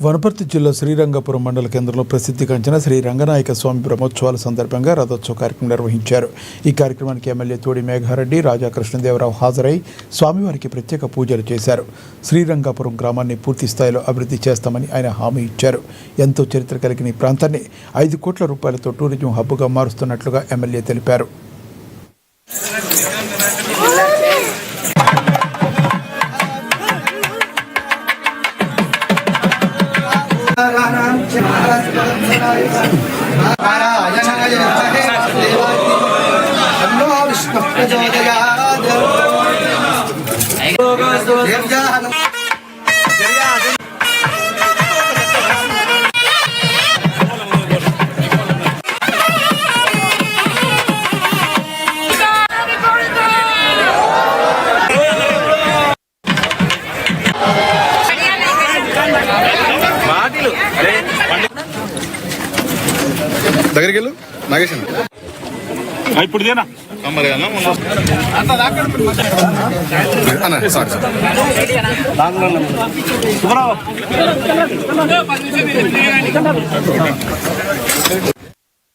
వనపర్తి జిల్లా శ్రీరంగపురం మండల కేంద్రంలో ప్రసిద్ధిగాంచిన శ్రీ రంగనాయక స్వామి బ్రహ్మోత్సవాల సందర్భంగా రథోత్సవ కార్యక్రమం నిర్వహించారు. ఈ కార్యక్రమానికి ఎమ్మెల్యే తోడి మేఘారెడ్డి, రాజా కృష్ణదేవరావు హాజరై స్వామివారికి ప్రత్యేక పూజలు చేశారు. శ్రీరంగపురం గ్రామాన్ని పూర్తి స్థాయిలో అభివృద్ధి చేస్తామని ఆయన హామీ ఇచ్చారు. ఎంతో చరిత్ర కలిగిన ఈ ప్రాంతాన్ని 5 కోట్ల రూపాయలతో టూరిజం హబ్గా మారుస్తున్నట్లుగా ఎమ్మెల్యే తెలిపారు. దగ్గరికి వెళ్ళు నాగేశ్ ఇప్పుడు చేనా సారీ